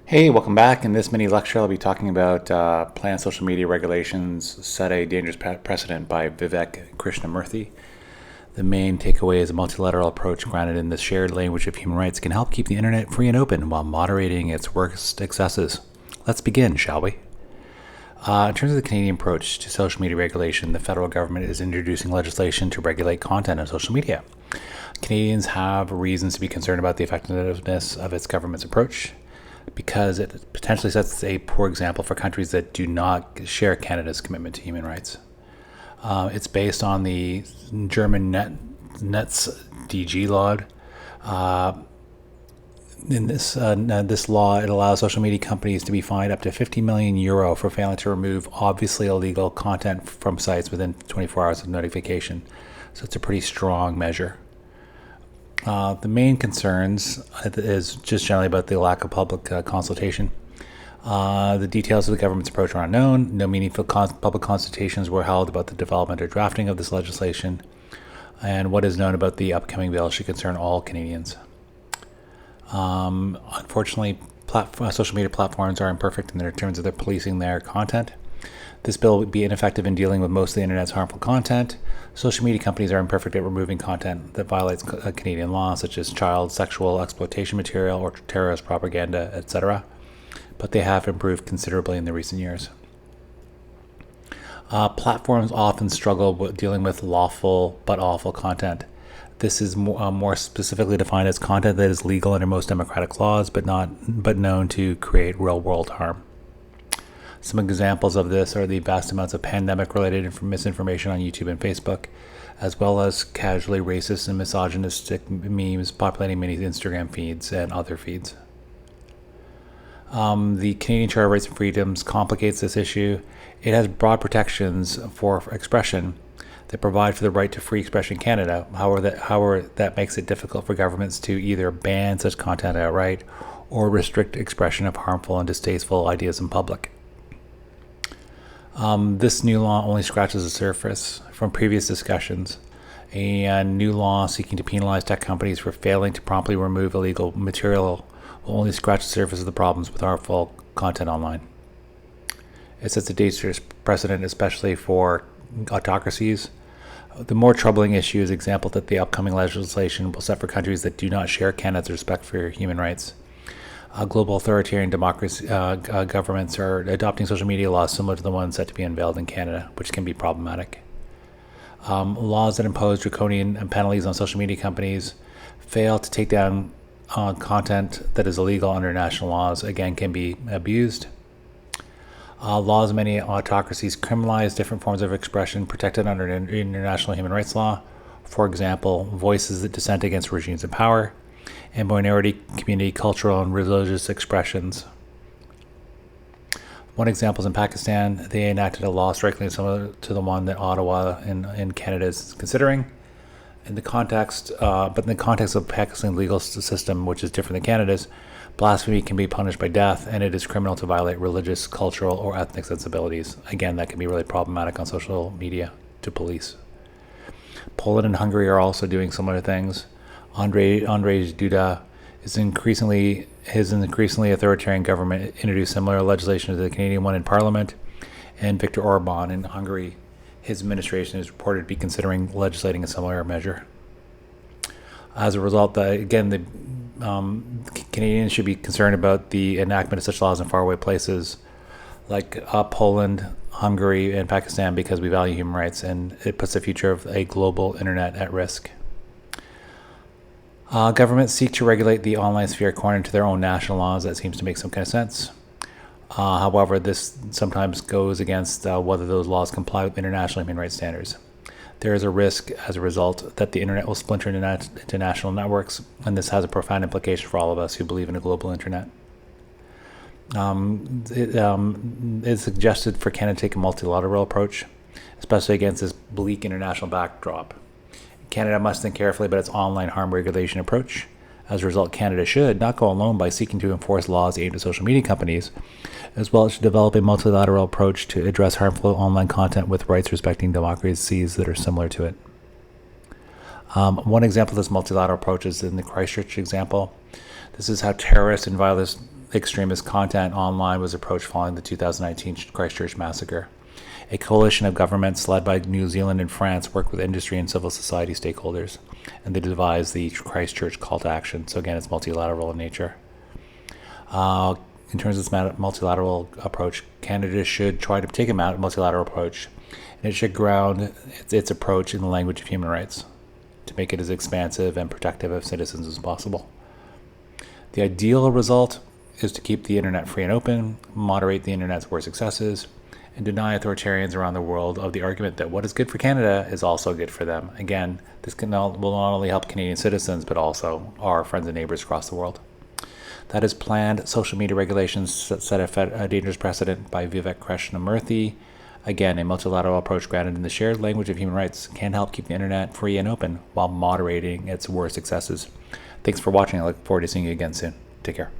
Hey, welcome back. In this mini lecture, I'll be talking about Planned Social Media Regulations Set a Dangerous Precedent by Vivek Krishnamurthy. The main takeaway is a multilateral approach grounded in the shared language of human rights can help keep the internet free and open while moderating its worst excesses. Let's begin, shall we? In terms of the Canadian approach to social media regulation, the federal government is introducing legislation to regulate content on social media. Canadians have reasons to be concerned about the effectiveness of its government's approach because it potentially sets a poor example for countries that do not share Canada's commitment to human rights. It's based on the German NetzDG law. In this law, it allows social media companies to be fined up to 50 million euro for failing to remove obviously illegal content from sites within 24 hours of notification. So it's a pretty strong measure. The main concerns is just generally about the lack of public consultation. The details of the government's approach are unknown. No meaningful public consultations were held about the development or drafting of this legislation. And what is known about the upcoming bill should concern all Canadians. Unfortunately, social media platforms are imperfect in terms of their policing their content. This bill would be ineffective in dealing with most of the internet's harmful content. Social media companies are imperfect at removing content that violates Canadian law, such as child sexual exploitation material or terrorist propaganda, etc. But they have improved considerably in the recent years. Platforms often struggle with dealing with lawful but awful content. This is more specifically defined as content that is legal under most democratic laws, but known to create real-world harm. Some examples of this are the vast amounts of pandemic-related misinformation on YouTube and Facebook, as well as casually racist and misogynistic memes populating many Instagram feeds and other feeds. The Canadian Charter of Rights and Freedoms complicates this issue. It has broad protections for expression that provide for the right to free expression in Canada. However, that makes it difficult for governments to either ban such content outright or restrict expression of harmful and distasteful ideas in public. This new law only scratches the surface from previous discussions. A new law seeking to penalize tech companies for failing to promptly remove illegal material will only scratch the surface of the problems with harmful content online. It sets a dangerous precedent, especially for autocracies. The more troubling issue is the example that the upcoming legislation will set for countries that do not share Canada's respect for human rights. Global authoritarian democracy governments are adopting social media laws similar to the ones set to be unveiled in Canada, which can be problematic. Laws that impose draconian penalties on social media companies fail to take down content that is illegal under national laws, again, can be abused. Laws in many autocracies criminalize different forms of expression protected under international human rights law. For example, voices that dissent against regimes in power, and minority community cultural and religious expressions. One example is in Pakistan. They enacted a law strikingly similar to the one that Ottawa in Canada is considering. But in the context of Pakistan's legal system, which is different than Canada's, blasphemy can be punished by death, and it is criminal to violate religious, cultural, or ethnic sensibilities. Again, that can be really problematic on social media to police. Poland and Hungary are also doing similar things. Andrzej Duda his increasingly authoritarian government introduced similar legislation to the Canadian one in Parliament, and Viktor Orban in Hungary, his administration is reported to be considering legislating a similar measure. As a result, Canadians should be concerned about the enactment of such laws in faraway places like Poland, Hungary, and Pakistan because we value human rights, and it puts the future of a global internet at risk. Governments seek to regulate the online sphere according to their own national laws. That seems to make some kind of sense. However, this sometimes goes against whether those laws comply with international human rights standards. There is a risk, as a result, that the internet will splinter into national networks, and this has a profound implication for all of us who believe in a global internet. It's suggested for Canada to take a multilateral approach, especially against this bleak international backdrop. Canada must think carefully about its online harm regulation approach. As a result, Canada should not go alone by seeking to enforce laws aimed at social media companies, as well as to develop a multilateral approach to address harmful online content with rights-respecting democracies that are similar to it. One example of this multilateral approach is in the Christchurch example. This is how terrorists and extremist content online was approached following the 2019 Christchurch massacre. A coalition of governments led by New Zealand and France worked with industry and civil society stakeholders, and they devised the Christchurch call to action. So again, it's multilateral in nature. In terms of this multilateral approach, Canada should try to take a multilateral approach, and it should ground its approach in the language of human rights to make it as expansive and protective of citizens as possible. The ideal result is to keep the internet free and open, moderate the internet's worst excesses, and deny authoritarians around the world of the argument that what is good for Canada is also good for them. Again, this will not only help Canadian citizens, but also our friends and neighbors across the world. That is Planned Social Media Regulations Set a Dangerous Precedent by Vivek Krishnamurthy. Again, a multilateral approach grounded in the shared language of human rights can help keep the internet free and open while moderating its worst excesses. Thanks for watching. I look forward to seeing you again soon. Take care.